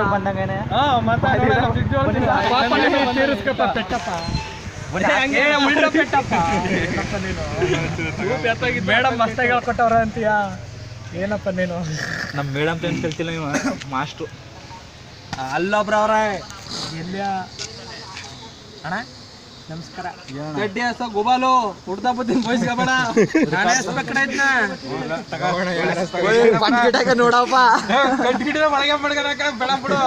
ಬಂದಂಗೇನೆ madam ಮಸ್ತಾಗಿ ಹೇಳ್ಕೊಟ್ಟವ್ರ ಅಂತೀಯ ಏನಪ್ಪ ನೀನು ನಮ್ಮ ಮೇಡಮ್ ಅಂತ ಕಲ್ತಿಲ್ಲ ನೀವು ಮಾಸ್ಟ್ರು ಅಲ್ಲೊಬ್ರ ಅವ್ರ ಎಲ್ಲಿಯ ಅಣ್ಣ ನಮಸ್ಕಾರ ಗಡ್ಡಿ ಹಸ ಗುಬಾಲು ಹುಡ್ದ ಬುದ್ದಿನ ಬಯಸ್ಕೋಬೇಡ ನೋಡಪ್ಪ ಗಡ್ಡಿಗಿಡ ಒಳಗೆ ಮಡ್ಗನಕ ಬೇಡ ಬಿಡು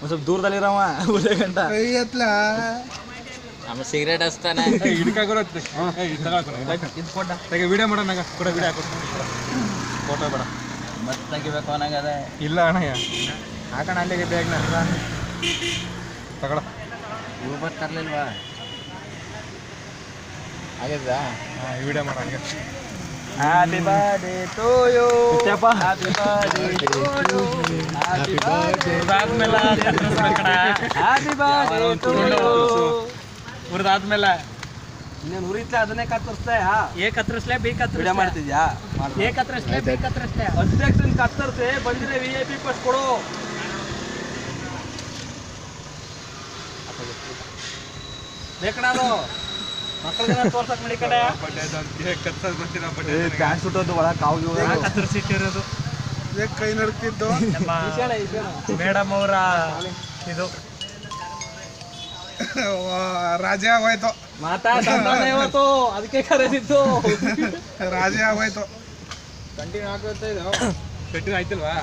ಸ್ವಲ್ಪ ದೂರದಲ್ಲಿರವ ಉದೇ ಗಂಟ ನಮ್ಮ ಸಿಗರೇಟ್ ಹಚ್ತಾನೆ ವಿಡಿಯೋ ಮಾಡೋಣ ಕೂಡ ವಿಡಿಯೋ ಹಾಕೋ ಫೋಟೋ ಬೇಡ ಮತ್ತೆ ತೆಗಿಬೇಕು ಅನ್ನಂಗದೆ ಇಲ್ಲ ಅಣ್ಣಯ್ಯ ಹಾಕೋಣ ಅಲ್ಲಿಗೆ ಬೇಗ ತಗೊಳ ಊಬರ್ ತರ್ಲಿಲ್ವಾ ಆಗಿದ್ದ ವಿಡಿಯೋ ಮಾಡೋ ಹಂಗೆ happy birthday to you happy birthday to you happy birthday ಆದ್ಮೇಲೆ ಹ್ಯಾಪಿ ಬರ್ಡೇ ಟು ಯು ಉರಿದಾದ್ಮೇಲೆ ಇನ್ನೇನು ಉರಿತ್ಲೆ ಅದನ್ನೇ ಕತ್ತರಿಸ್ತೆ ಏ ಕತ್ತರಿಸ್ಲೇ ಬಿ ವಿಡಿಯೋ ಕತ್ತರಿಸ್ಲೇ ಮಾಡ್ತಿದ್ಯಾ ಏ ಕತ್ತರಿಸ್ಲೇ ಬಿ ಕತ್ತರಿಸ್ಲೇ ಅಧ್ಯಕ್ಷನ್ ಕತ್ತರಿಸಿ ಬಂದಿದೆ VIP ಪಾಸ್ ಕೊಡು ಬೇಕಣದು ಮಕ್ಕಳಿಗೆ ತೋರ್ಸಕ್ ಮಡಿ ಕಡೆ ಪ್ಯಾಂಟ್ ಸುಟ್ಟೋದು ಒಳಗೆ ಕಾವು ಕತ್ತರಿಸಿಟ್ಟಿರೋದು ಕೈ ನಡ್ತಿದ್ದು ಮೇಡಮ್ ಅವರ ಇದು ರಾಜೇ ಆಗೋಯ್ತು ಮಾತಾಡ್ತಾನೆ ಇವತ್ತು ಅದಕ್ಕೆ ಕರೆದಿತ್ತು ರಾಜೇ ಆಗೋಯ್ತು ಕಂಟಿನ್ಯೂ ಆಗುತ್ತೆ ಇದು ಕಂಟಿನ್ಯೂ ಆಯ್ತಿಲ್ವಾ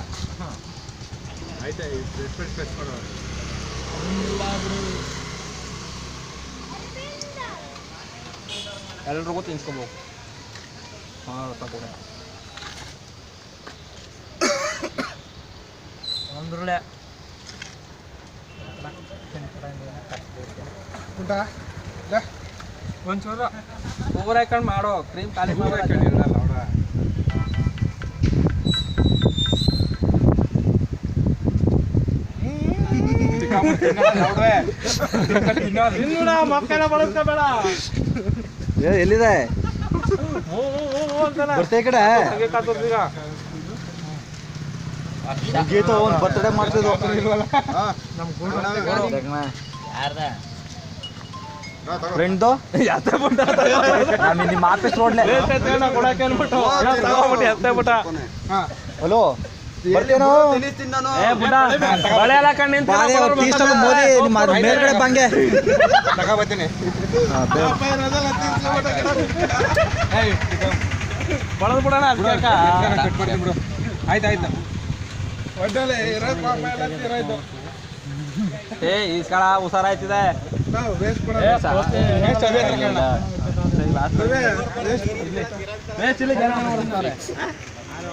ಆಯ್ತಾ ಸ್ಪೆಸ್ ಕೊಡು ಎಲ್ರಿಗೂ ತಿನ್ಸ್ಕೋಬೇಕು ಒಂದ್ರಳೆ ಊಟ ಒಂಚೂರು ಓವರ್ ಹಾಕೊಂಡು ಮಾಡೋ ಕ್ರೀಮ್ ಖಾಲಿ ಮಾಡೋ ಮಕ್ಕಳ ಬಳಸ್ಕೋಬೇಡ ಎಲ್ಲಿದೆ ಬರ್ತೆ ಕಡೆ ಗೀತ ಒಂದು ಬರ್ತಡೇ ಮಾಡ್ತಿದ್ವು ಫ್ರೆಂಡ್ದು ನಿಮ್ಮ ಆಫೀಸ್ ರೋಡ್ಲೆ ಹಲೋ ಬರ್ತೇನೋ ಮೋದಿ ನಿಮ್ಮ ಮೇಲ್ಗಡೆ ಬಂಗೆ ತಗೋಬತ್ತೀನಿ ಬಳದ್ ಬಿಡೋಣ ಕಟ್ ಮಾಡ್ತೀನಿ ಬಿಡು ಆಯ್ತಾಯ್ತು ಒಡ್ಡಲೆ ಇರೋದು ಏ ಈಸ್ಕಳ ಹುಷಾರಾಯ್ತಿದೆ ವೇಸ್ಟ್ ವೇಸ್ಟ್